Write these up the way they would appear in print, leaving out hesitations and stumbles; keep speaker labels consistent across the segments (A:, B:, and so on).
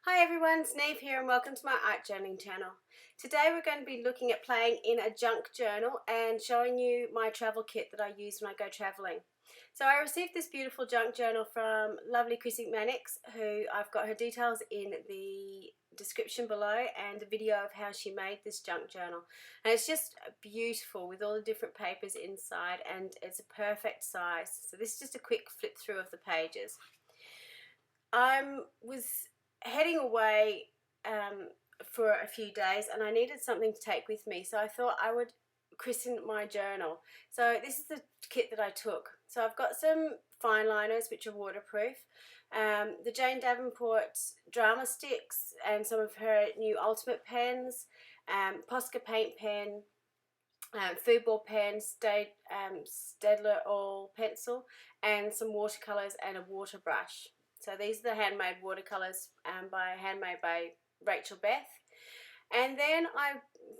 A: Hi everyone, it's Niamh here and welcome to my art journaling channel. Today we're going to be looking at playing in a junk journal and showing you my travel kit that I use when I go travelling. So I received this beautiful junk journal from lovely Chrissy Mannix, who I've got her details in the description below and a video of how she made this junk journal. And it's just beautiful with all the different papers inside, and it's a perfect size. So this is just a quick flip through of the pages. I was heading away for a few days and I needed something to take with me, so I thought I would christen my journal. So this is the kit that I took. So I've got some fineliners which are waterproof, the Jane Davenport Dramasticks and some of her new ultimate pens, Posca paint pen, football pen, Stabilo All pencil, and some watercolours and a water brush. So these are the handmade watercolours handmade by Rachel Beth. And then I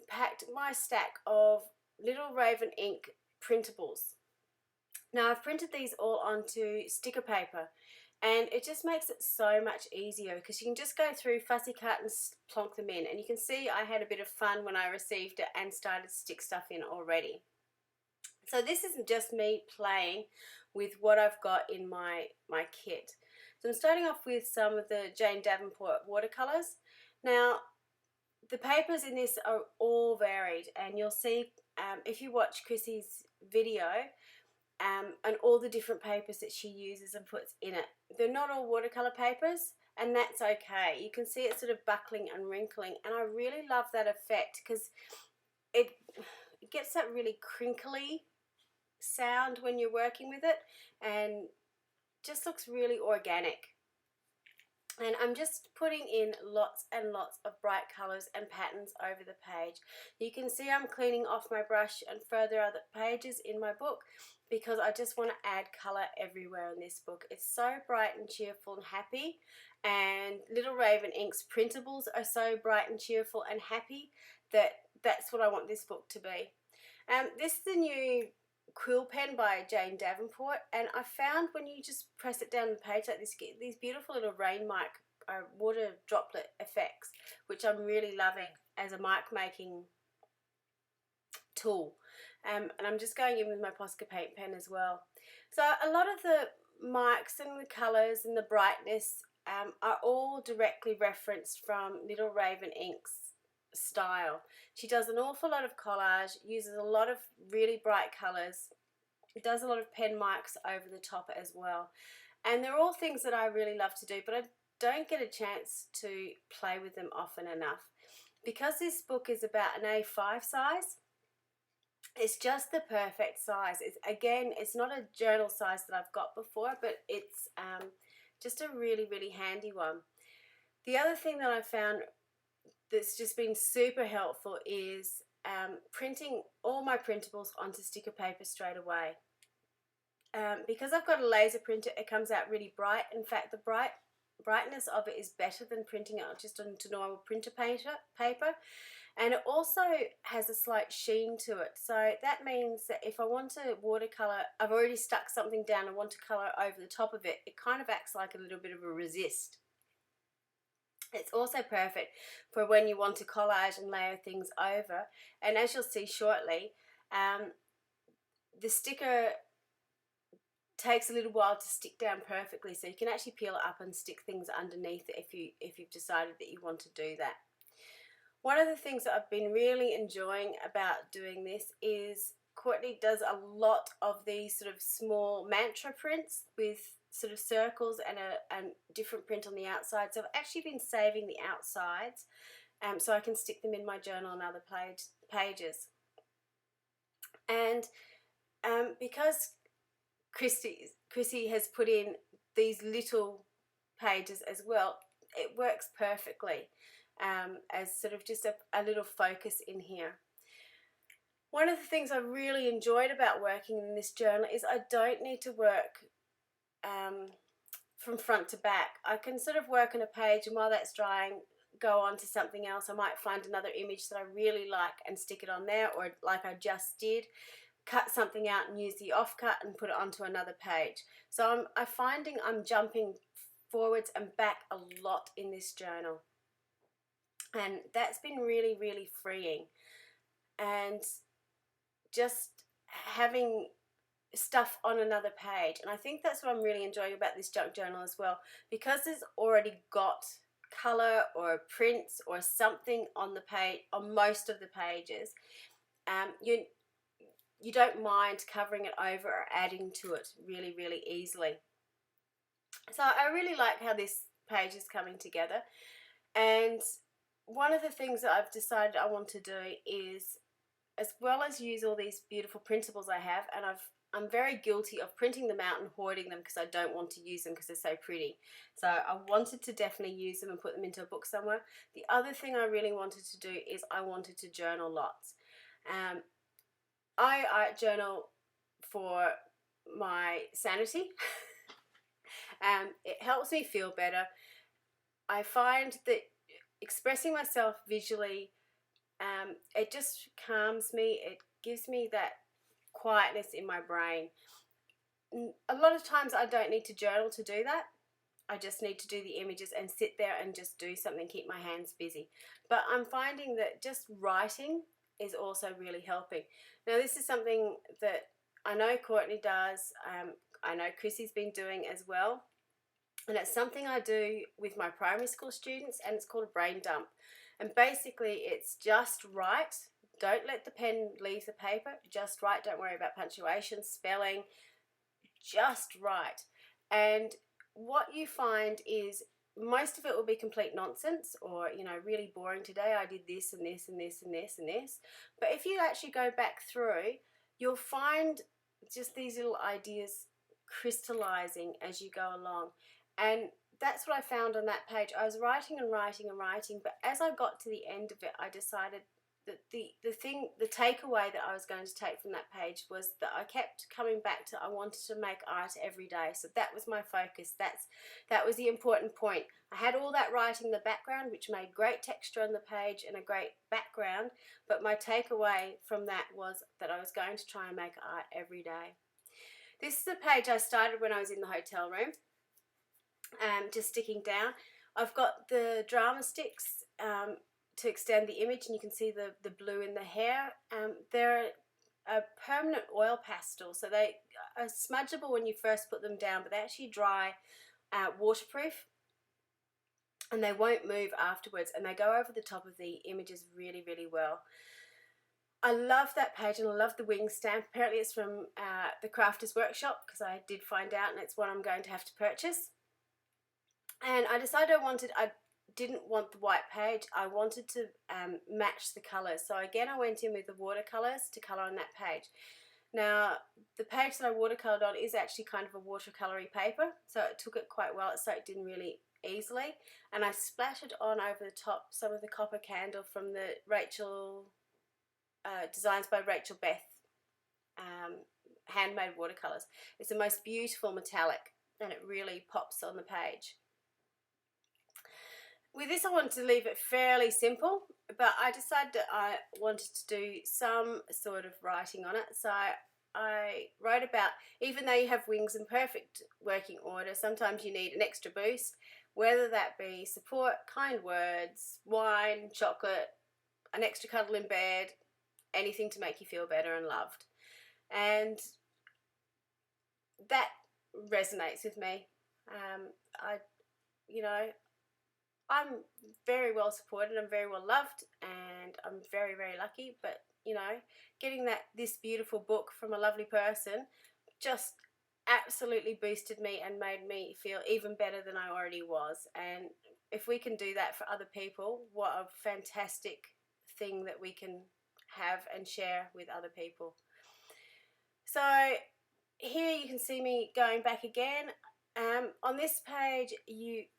A: packed my stack of Little Raven ink printables. Now I've printed these all onto sticker paper, and it just makes it so much easier because you can just go through, fussy cut and plonk them in, and you can see I had a bit of fun when I received it and started to stick stuff in already. So this isn't just me playing with what I've got in my kit. So I'm starting off with some of the Jane Davenport watercolours. Now the papers in this are all varied, and you'll see if you watch Chrissy's video and all the different papers that she uses and puts in it. They're not all watercolour papers, and that's okay. You can see it sort of buckling and wrinkling, and I really love that effect because it gets that really crinkly sound when you're working with it and just looks really organic. And I'm just putting in lots and lots of bright colours and patterns over the page. You can see I'm cleaning off my brush and further other pages in my book because I just want to add colour everywhere in this book. It's so bright and cheerful and happy, and Little Raven Ink's printables are so bright and cheerful and happy that that's what I want this book to be. This is the new quill pen by Jane Davenport, and I found when you just press it down the page like this, get these beautiful little rain mic water droplet effects, which I'm really loving as a mark making tool. And I'm just going in with my Posca paint pen as well. So a lot of the marks and the colours and the brightness are all directly referenced from Little Raven Ink's style. She does an awful lot of collage, uses a lot of really bright colours, it does a lot of pen marks over the top as well, and they're all things that I really love to do, but I don't get a chance to play with them often enough. Because this book is about an A5 size, it's just the perfect size. It's not a journal size that I've got before, but it's just a really handy one. The other thing that I found that's just been super helpful is printing all my printables onto sticker paper straight away. Because I've got a laser printer, it comes out really bright. In fact, the brightness of it is better than printing it just onto normal printer paper, and it also has a slight sheen to it. So that means that if I want to watercolor, I've already stuck something down and want to color over the top of it, it kind of acts like a little bit of a resist. It's also perfect for when you want to collage and layer things over, and as you'll see shortly, the sticker takes a little while to stick down perfectly, so you can actually peel it up and stick things underneath it if you've decided that you want to do that. One of the things that I've been really enjoying about doing this is Courtney does a lot of these sort of small mantra prints with sort of circles and a different print on the outside. So I've actually been saving the outsides so I can stick them in my journal and other pages. And because Chrissy has put in these little pages as well, it works perfectly as sort of just a little focus in here. One of the things I really enjoyed about working in this journal is I don't need to work from front to back. I can sort of work on a page, and while that's drying, go on to something else. I might find another image that I really like and stick it on there, or like I just did, cut something out and use the offcut and put it onto another page. So I'm finding I'm jumping forwards and back a lot in this journal, and that's been really, really freeing. And just having stuff on another page, and I think that's what I'm really enjoying about this junk journal as well, because it's already got color or prints or something on the page, on most of the pages. You don't mind covering it over or adding to it really, really easily. So I really like how this page is coming together. And one of the things that I've decided I want to do is, as well as use all these beautiful printables I have, and I'm very guilty of printing them out and hoarding them because I don't want to use them because they're so pretty. So I wanted to definitely use them and put them into a book somewhere. The other thing I really wanted to do is I wanted to journal lots. I art journal for my sanity. It helps me feel better. I find that expressing myself visually, it just calms me. It gives me that quietness in my brain. A lot of times I don't need to journal to do that. I just need to do the images and sit there and just do something, keep my hands busy. But I'm finding that just writing is also really helping. Now this is something that I know Courtney does, I know Chrissy's been doing as well, and it's something I do with my primary school students, and it's called a brain dump. And basically it's just write. Don't let the pen leave the paper, just write. Don't worry about punctuation, spelling, just write. And what you find is most of it will be complete nonsense, or, you know, really boring. Today I did this and this and this and this and this. But if you actually go back through, you'll find just these little ideas crystallizing as you go along. And that's what I found on that page. I was writing and writing and writing, but as I got to the end of it, I decided that the takeaway that I was going to take from that page was that I kept coming back to, I wanted to make art every day. So that was my focus. That was the important point. I had all that writing in the background, which made great texture on the page and a great background, but my takeaway from that was that I was going to try and make art every day. This is a page I started when I was in the hotel room, just sticking down. I've got the Dramasticks to extend the image, and you can see the blue in the hair. They're a permanent oil pastel, so they are smudgeable when you first put them down, but they actually dry waterproof, and they won't move afterwards, and they go over the top of the images really, really well. I love that page, and I love the wing stamp. Apparently it's from the Crafters Workshop, because I did find out, and it's one I'm going to have to purchase. And I decided I didn't want the white page. I wanted to match the colours. So again, I went in with the watercolours to colour on that page. Now, the page that I watercoloured on is actually kind of a watercolory paper, so it took it quite well. It soaked in really easily. And I splattered on over the top some of the copper candle from the Designs by Rachel Beth Handmade watercolours. It's the most beautiful metallic, and it really pops on the page. With this I wanted to leave it fairly simple, but I decided that I wanted to do some sort of writing on it. So I wrote about, even though you have wings in perfect working order, sometimes you need an extra boost, whether that be support, kind words, wine, chocolate, an extra cuddle in bed, anything to make you feel better and loved. And that resonates with me. I'm very well supported, I'm very well loved, and I'm very, very lucky. But, you know, getting this beautiful book from a lovely person just absolutely boosted me and made me feel even better than I already was. And if we can do that for other people, what a fantastic thing that we can have and share with other people. So here you can see me going back again. On this page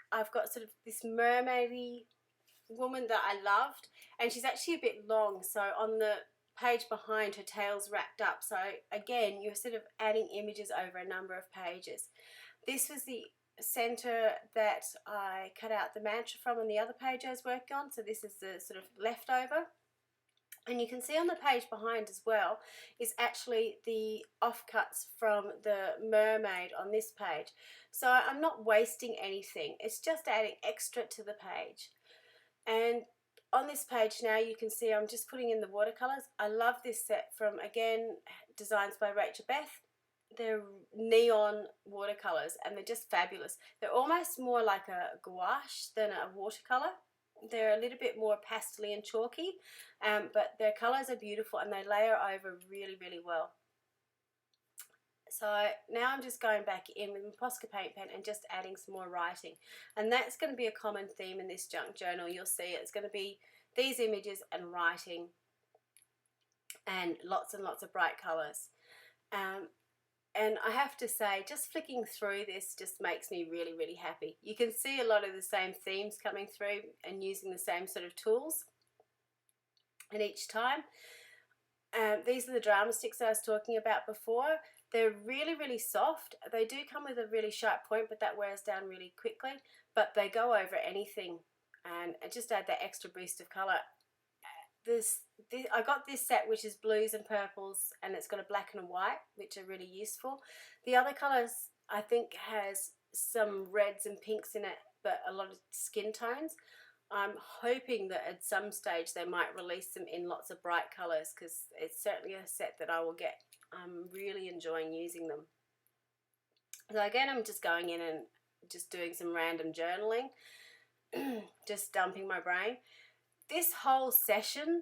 A: I've got sort of this mermaidy woman that I loved, and she's actually a bit long, so on the page behind her tail's wrapped up. So again, you're sort of adding images over a number of pages. This was the center that I cut out the mantra from on the other page I was working on, so this is the sort of leftover. And you can see on the page behind as well is actually the offcuts from the mermaid on this page. So I'm not wasting anything. It's just adding extra to the page. And on this page now you can see I'm just putting in the watercolours. I love this set from, again, designs by Rachel Beth. They're neon watercolours and they're just fabulous. They're almost more like a gouache than a watercolour. They're a little bit more pastel-y and chalky, but their colours are beautiful and they layer over really, really well. So now I'm just going back in with my Posca paint pen and just adding some more writing. And that's going to be a common theme in this junk journal. You'll see it's going to be these images and writing and lots of bright colours. And I have to say, just flicking through this just makes me really, really happy. You can see a lot of the same themes coming through and using the same sort of tools. And each time, these are the Dramasticks I was talking about before. They're really, really soft. They do come with a really sharp point, but that wears down really quickly. But they go over anything and just add that extra boost of colour. I got this set which is blues and purples, and it's got a black and a white, which are really useful. The other colours I think has some reds and pinks in it, but a lot of skin tones. I'm hoping that at some stage they might release them in lots of bright colours, because it's certainly a set that I will get. I'm really enjoying using them. So again, I'm just going in and just doing some random journaling, just dumping my brain. This whole session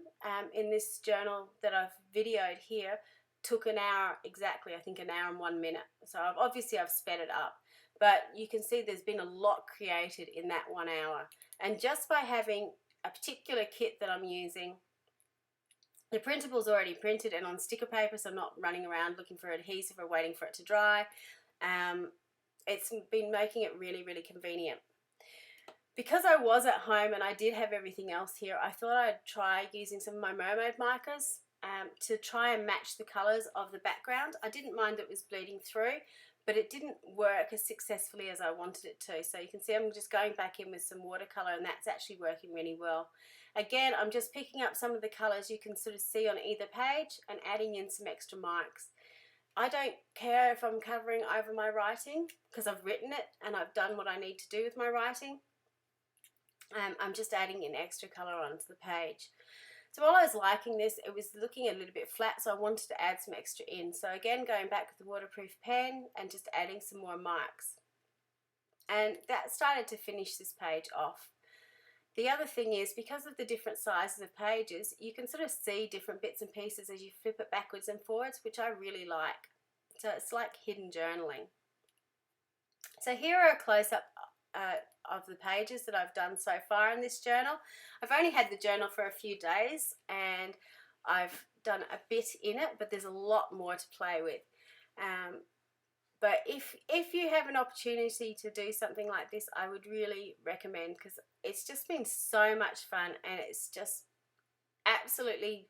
A: in this journal that I've videoed here took an hour exactly, I think an hour and 1 minute. So obviously I've sped it up, but you can see there's been a lot created in that 1 hour. And just by having a particular kit that I'm using, the printable's already printed and on sticker paper, so I'm not running around looking for adhesive or waiting for it to dry. It's been making it really, really convenient. Because I was at home and I did have everything else here, I thought I'd try using some of my mermaid markers to try and match the colours of the background. I didn't mind it was bleeding through, but it didn't work as successfully as I wanted it to. So you can see I'm just going back in with some watercolour, and that's actually working really well. Again, I'm just picking up some of the colours you can sort of see on either page and adding in some extra marks. I don't care if I'm covering over my writing because I've written it and I've done what I need to do with my writing. I'm just adding in extra colour onto the page. So while I was liking this, it was looking a little bit flat, so I wanted to add some extra in. So again, going back with the waterproof pen and just adding some more marks. And that started to finish this page off. The other thing is, because of the different sizes of pages, you can sort of see different bits and pieces as you flip it backwards and forwards, which I really like. So it's like hidden journaling. So here are a close-up of the pages that I've done so far in this journal. I've only had the journal for a few days and I've done a bit in it, but there's a lot more to play with. But if you have an opportunity to do something like this, I would really recommend, because it's just been so much fun and it's just absolutely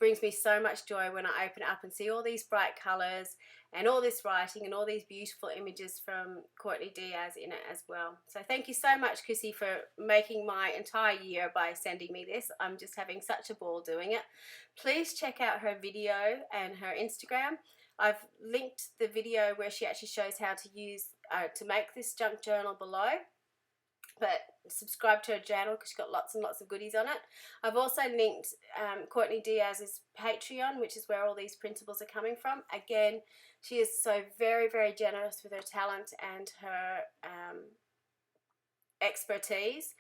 A: brings me so much joy when I open it up and see all these bright colours and all this writing and all these beautiful images from Courtney Diaz in it as well. So thank you so much, Chrissy, for making my entire year by sending me this. I'm just having such a ball doing it. Please check out her video and her Instagram. I've linked the video where she actually shows how to use to make this junk journal below. But subscribe to her channel because she's got lots and lots of goodies on it. I've also linked Courtney Diaz's Patreon, which is where all these printables are coming from. Again, she is so very, very generous with her talent and her expertise,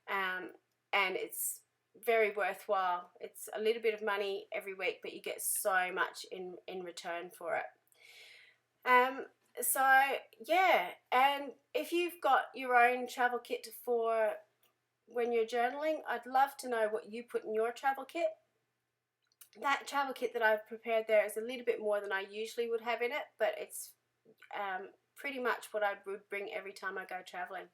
A: and it's very worthwhile. It's a little bit of money every week, but you get so much in return for it. So yeah, and if you've got your own travel kit for when you're journaling, I'd love to know what you put in your travel kit. That travel kit that I've prepared there is a little bit more than I usually would have in it, but it's pretty much what I would bring every time I go traveling.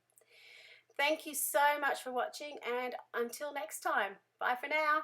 A: Thank you so much for watching, and until next time, bye for now.